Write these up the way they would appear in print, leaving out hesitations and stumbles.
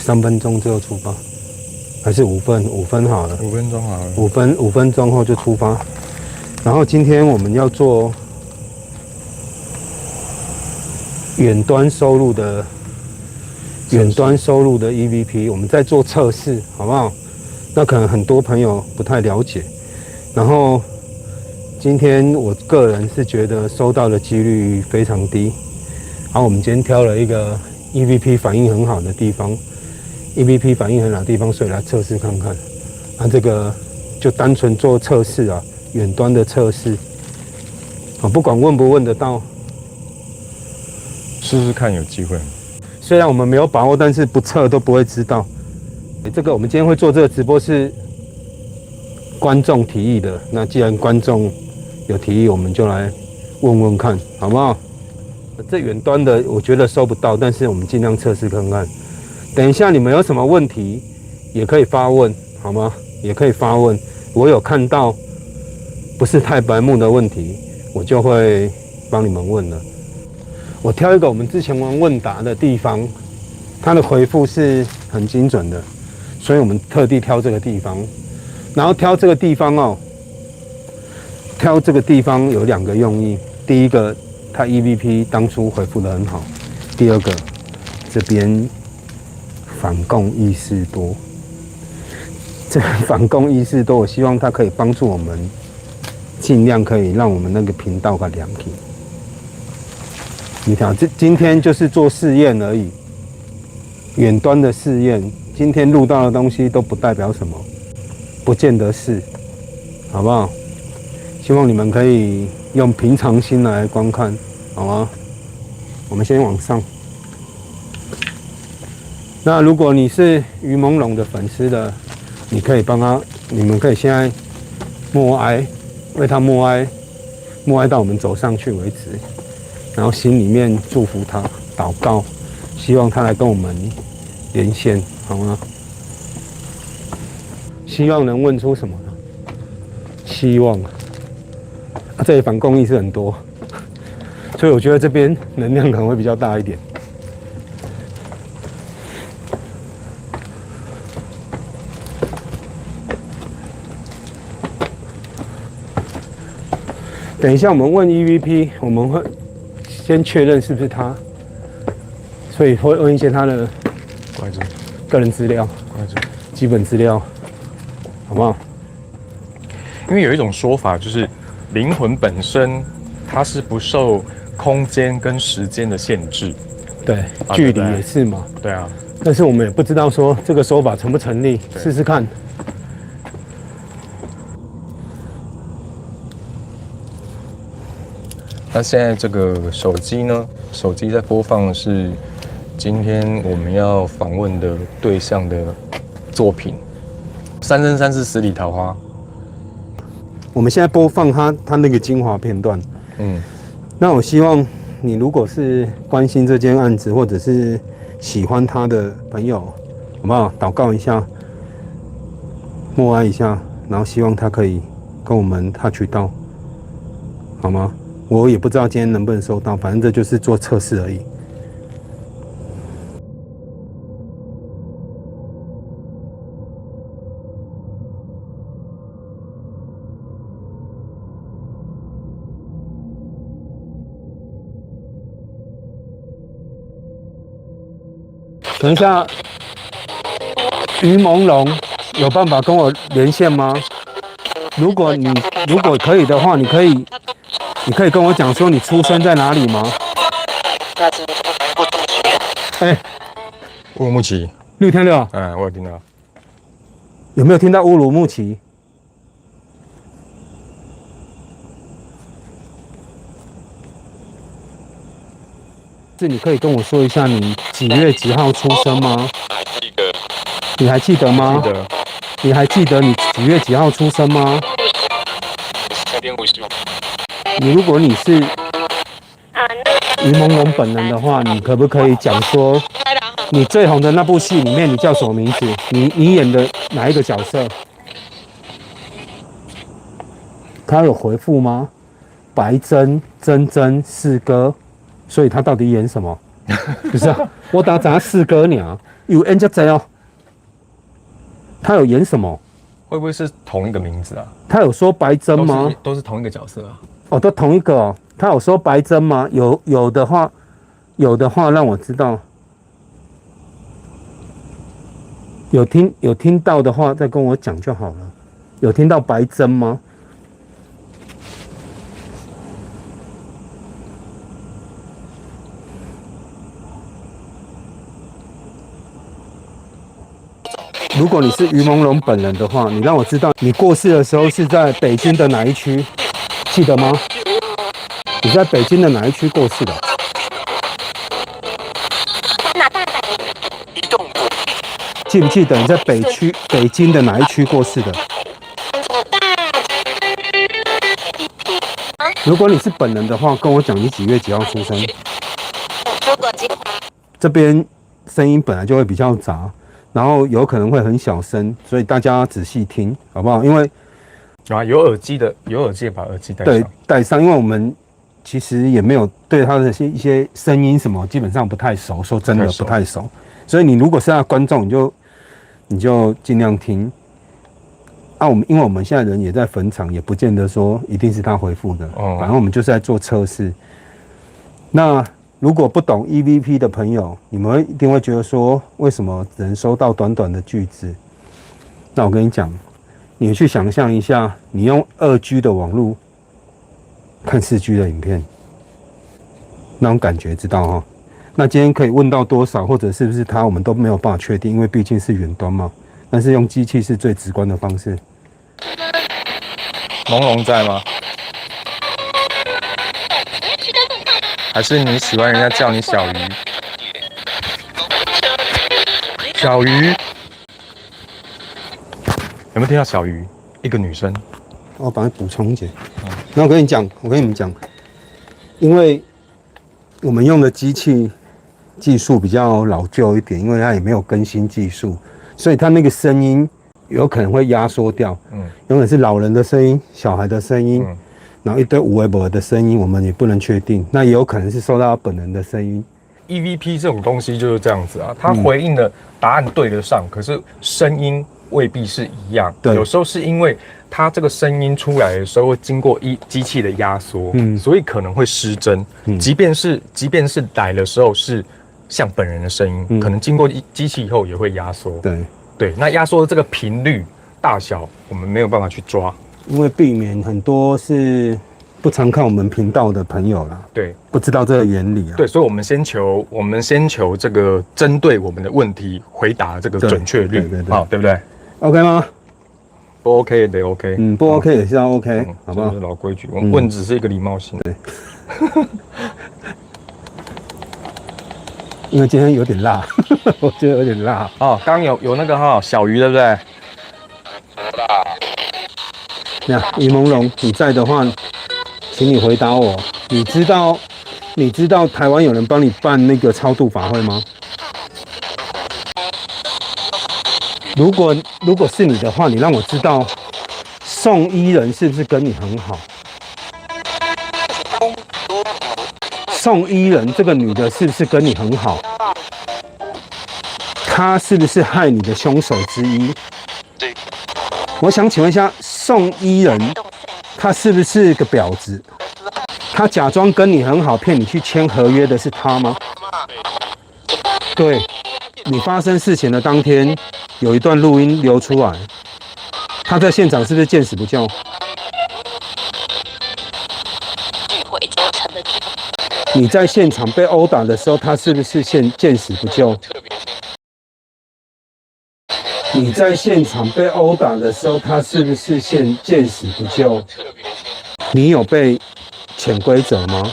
3分钟之后出发，还是5分好了？5分钟好了。5分钟后就出发。然后今天我们要做远端收入的 EVP， 我们在做测试，好不好？那可能很多朋友不太了解。然后今天我个人是觉得收到的几率非常低。然后我们今天挑了一个 EVP 反应很好的地方 ，EVP 反应很好的地方，所以来测试看看。那这个就单纯做测试啊，远端的测试。啊，不管问不问得到，试试看有机会。虽然我们没有把握，但是不测都不会知道。这个我们今天会做这个直播是观众提议的，那既然观众有提议，我们就来问问看，好不好？这远端的我觉得收不到，但是我们尽量测试看看。等一下你们有什么问题也可以发问，好吗？也可以发问，我有看到不是太白目的问题，我就会帮你们问了。我挑一个我们之前玩问答的地方，它的回复是很精准的，所以我们特地挑这个地方。然后挑这个地方哦，挑这个地方有2个用意。第一个，它 EVP 当初回复得很好；第二个，这边反共意识多。这个反共意识多，我希望它可以帮助我们，尽量可以让我们那个频道个良品。你看，今天就是做试验而已，远端的试验。今天录到的东西都不代表什么，不见得是，好不好？希望你们可以用平常心来观看，好吗？我们先往上。那如果你是于朦胧的粉丝的，你可以帮他，你们可以现在默哀，为他默哀，默哀到我们走上去为止。然后心里面祝福他，祷告，希望他来跟我们连线，好吗？希望能问出什么呢？希望这里反共意识很多，所以我觉得这边能量可能会比较大一点。等一下我们问 EVP， 我们会先确认是不是他，所以会问一些他的个人资料、基本资料，好不好？因为有一种说法就是灵魂本身它是不受空间跟时间的限制，对，距离也是嘛。对啊，但是我们也不知道说这个说法成不成立，试试看。那现在这个手机呢？手机在播放的是今天我们要访问的对象的作品《3生3世十里桃花》。我们现在播放他那个精华片段。那我希望你如果是关心这件案子，或者是喜欢他的朋友，好不好？祷告一下，默哀一下，然后希望他可以跟我们touch到，好吗？我也不知道今天能不能收到，反正这就是做测试而已。等一下，于朦胧有办法跟我连线吗？如果可以的话，你可以跟我讲说你出生在哪里吗？乌鲁木齐。你有听到？我有听到。有没有听到乌鲁木齐？是你可以跟我说一下你几月几号出生吗？你还记得吗？记得。你还记得你几月几号出生吗？如果你是于朦胧本人的话，你可不可以讲说你最红的那部戏里面你叫什么名字？你演的哪一个角色？他有回复吗？白真、真真、四哥，所以他到底演什么？不是啊，我打咱四哥鸟有 N 加贼哦。他有演什么？会不会是同一个名字啊？他有说白针吗？都是同一个角色啊。哦，都同一个哦。他有说白针吗？有的话让我知道。有听到的话再跟我讲就好了。有听到白针吗？如果你是于朦胧本人的话，你让我知道你过世的时候是在北京的哪一区，记得吗？你在北京的哪一区过世的？记不记得你在北京的哪一区过世的？如果你是本人的话，跟我讲你几月几号出生。这边声音本来就会比较杂。然后有可能会很小声，所以大家仔细听，好不好？因为有耳机的把耳机戴上。对，戴上，因为我们其实也没有对他的一些声音什么，基本上不太熟，说真的不太熟。所以你如果是他的观众，你就尽量听。啊，因为我们现在人也在坟场，也不见得说一定是他回复的，反正我们就是在做测试。那如果不懂 EVP 的朋友，你们一定会觉得说，为什么只能收到短短的句子？那我跟你讲，你去想象一下，你用2G 的网络看4G 的影片，那种感觉知道哈？那今天可以问到多少，或者是不是他，我们都没有办法确定，因为毕竟是远端嘛。但是用机器是最直观的方式。朦胧在吗？还是你喜欢人家叫你小鱼？小鱼，有没有听到小鱼？一个女生。我帮你补充一点。那我跟你们讲，因为我们用的机器技术比较老旧一点，因为它也没有更新技术，所以它那个声音有可能会压缩掉。有可能是老人的声音、小孩的声音。然后一堆无微博的声音，我们也不能确定。那也有可能是受到他本人的声音。EVP 这种东西就是这样子啊，它回应的答案对得上，可是声音未必是一样。对，有时候是因为它这个声音出来的时候会经过机器的压缩，所以可能会失真。即便是来的时候是像本人的声音，可能经过机器以后也会压缩。对，那压缩的这个频率大小，我们没有办法去抓。因为避免很多是不常看我们频道的朋友啦，对，不知道这个原理啊。对，所以我们先求这个针对我们的问题回答这个准确率，好，对不对 ？OK 吗？不 OK 也得 OK， 不 OK 也是要 OK，好不好？这是老规矩，我们问只是一个礼貌性。对，因为今天有点辣，我觉得有点辣。哦，刚刚有那个小鱼，对不对？那于朦胧，你在的话，请你回答我。你知道台湾有人帮你办那个超度法会吗？如果是你的话，你让我知道送医人是不是跟你很好？送医人这个女的是不是跟你很好？她是不是害你的凶手之一？我想请问一下，送医人他是不是个婊子？他假装跟你很好，骗你去签合约的是他吗？对，你发生事情的当天有一段录音流出来，他在现场是不是见死不救？你在现场被殴打的时候，他是不是见死不救？你在现场被殴打的时候，他是不是见死不救？你有被潜规则吗？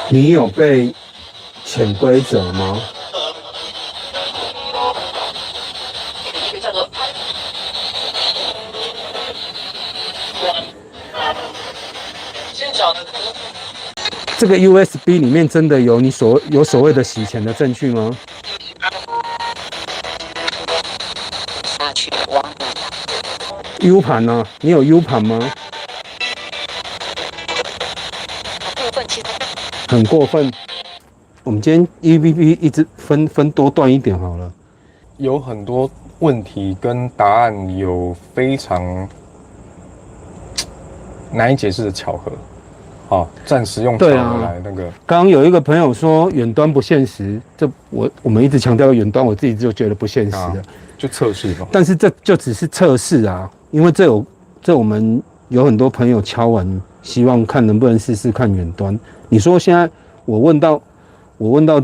你有被潜规则吗？这个 USB 里面真的有你所谓的洗钱的证据吗？ U 盘呢？你有 U 盘吗？很过分。我们今天 EVP 一直分多段一点好了。有很多问题跟答案有非常难以解释的巧合。好，暂时用巧合来那个。刚刚有一个朋友说远端不现实，这我们一直强调远端，我自己就觉得不现实的。就测试吧。但是这就只是测试啊，因为这我们有很多朋友敲完，希望看能不能试试看远端。你说现在我问到我问到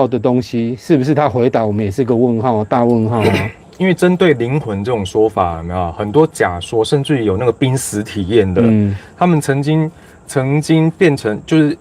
的东西，是不是他回答我们也是个问号啊，大问号啊？因为针对灵魂这种说法，有没有很多假说，甚至于有那个濒死体验的，他们曾经变成就是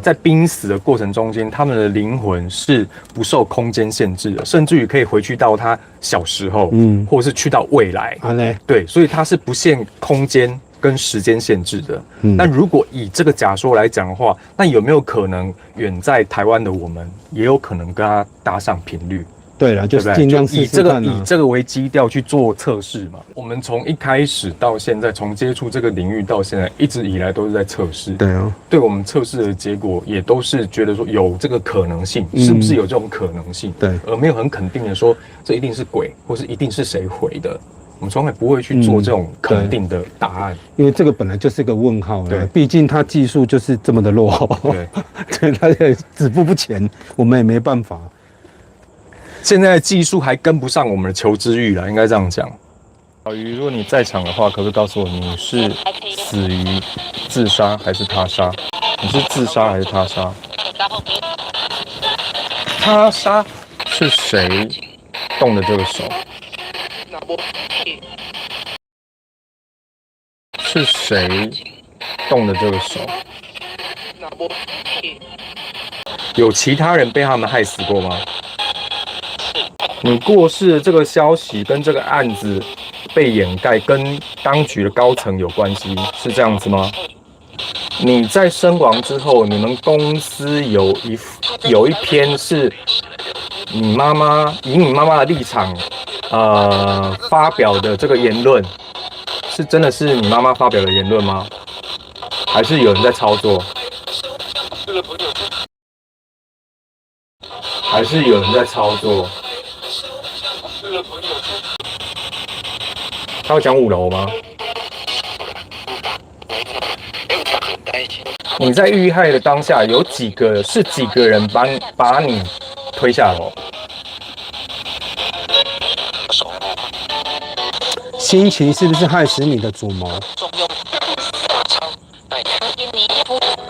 在濒死的过程中间，他们的灵魂是不受空间限制的，甚至于可以回去到他小时候，或者是去到未来，对，所以它是不限空间跟时间限制的。那如果以这个假说来讲的话，那有没有可能远在台湾的我们也有可能跟它搭上频率？对了，就是尽量试试看以这个为基调去做测试嘛。我们从一开始到现在，从接触这个领域到现在，一直以来都是在测试。对啊，对我们测试的结果也都是觉得说有这个可能性，是不是有这种可能性？对，而没有很肯定的说这一定是鬼，或是一定是谁回的。我们从来不会去做这种肯定的答案，因为这个本来就是个问号。对，毕竟它技术就是这么的落后。对，对，它也止步不前，我们也没办法。现在的技术还跟不上我们的求知欲了，应该这样讲。小鱼，如果你在场的话，可不可以告诉我你是死于自杀还是他杀？你是自杀还是他杀？他杀是谁动的这个手？是谁动的这个手？有其他人被他们害死过吗？你过世的这个消息跟这个案子被掩盖，跟当局的高层有关系，是这样子吗？你在身亡之后，你们公司有一篇是你妈妈以你妈妈的立场，发表的这个言论，是真的是你妈妈发表的言论吗？还是有人在操作？还是有人在操作？他会讲5楼吗？你在遇害的当下，有几个人把你推下楼？心情是不是害死你的主谋？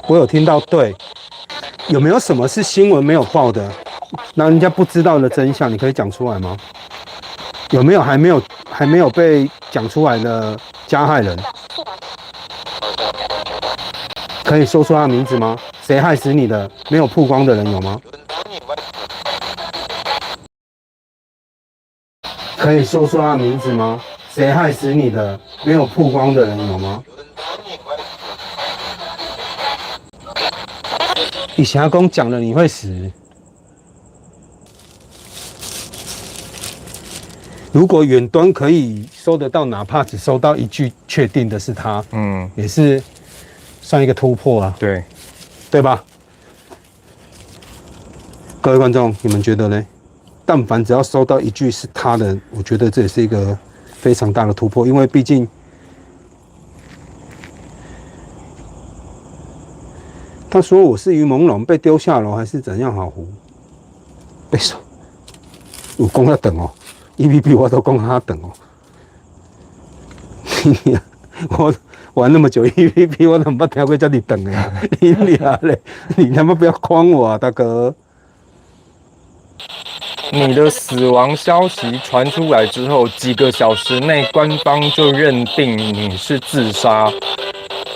我有听到，对。有没有什么是新闻没有报的，那人家不知道的真相？你可以讲出来吗？有没有还没有被讲出来的加害人？可以说出他的名字吗？谁害死你的？没有曝光的人有吗？可以说出他的名字吗？谁害死你的？没有曝光的人有吗？你霞公讲了你会死。如果远端可以收得到，哪怕只收到一句确定的是他，也是算一个突破啊。对，对吧？各位观众，你们觉得呢？但凡只要收到一句是他的，我觉得这也是一个非常大的突破，因为毕竟。他说我是于朦胧被丢下楼还是怎样？好糊，被手，我讲他等哦 ，EVP 我都讲他等哦。我玩那么久 EVP， 我怎么听过叫你等呀？你俩嘞，你他妈不要诓我啊，大哥！你的死亡消息传出来之后，几个小时内，官方就认定你是自杀。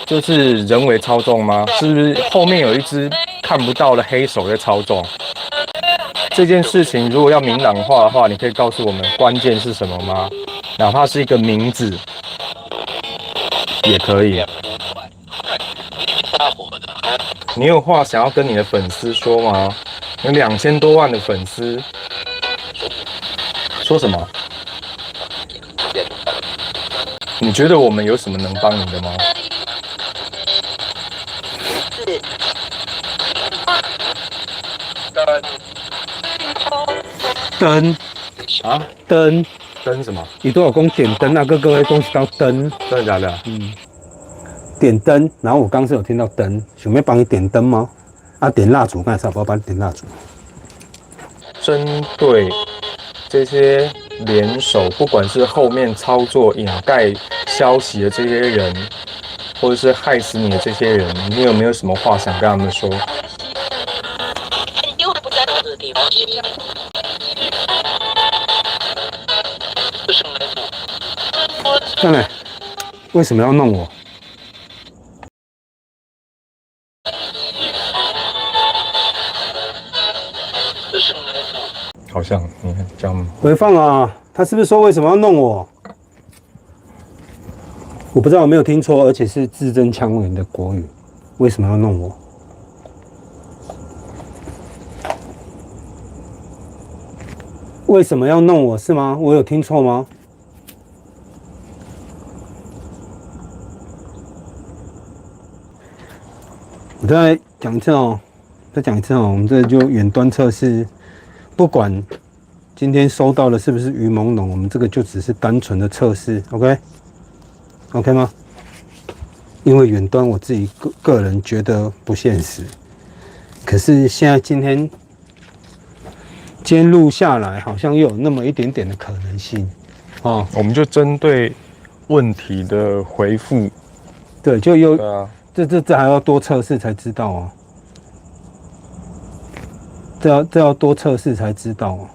就是人为操纵吗？是不是后面有一只看不到的黑手在操纵？这件事情如果要明朗化的话，你可以告诉我们关键是什么吗？哪怕是一个名字也可以。你有话想要跟你的粉丝说吗？有2000多万的粉丝，说什么？你觉得我们有什么能帮你的吗？灯啊？灯，灯什么？你都有讲点灯啊，各位讲是到灯，真的假的？点灯。然后我刚是有听到灯，想要帮你点灯吗？啊，点蜡烛，刚才我帮你点蜡烛。针对这些联手，不管是后面操作掩盖消息的这些人，或者是害死你的这些人，你有没有什么话想跟他们说？看来，为什么要弄我？好像你看这样，回放啊，他是不是说为什么要弄我？我不知道有没有听错，而且是字正腔圆的国语，为什么要弄我？为什么要弄我是吗？我有听错吗？我再讲一次哦，再讲一次哦，我们这就远端测试，不管今天收到的是不是鱼朦胧，我们这个就只是单纯的测试 ，OK 吗？因为远端我自己个人觉得不现实，可是现在今天录下来，好像又有那么一点点的可能性哦。我们就针对问题的回复，对，就又对啊，这还要多测试才知道哦。这要多测试才知道哦，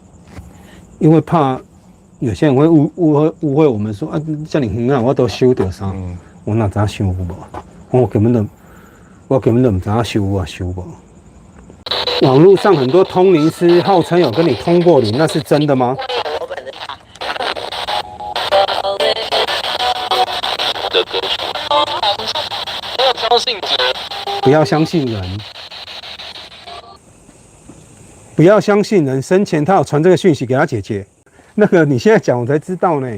因为怕有些人会误会我们说啊，叫你很好，我都修掉啥？我哪知道修无？我根本都不知道修啊修无。网络上很多通灵师号称有跟你通过灵，那是真的吗？不要相信人，不要相信人。生前他有传这个讯息给他姐姐，那个你现在讲我才知道呢。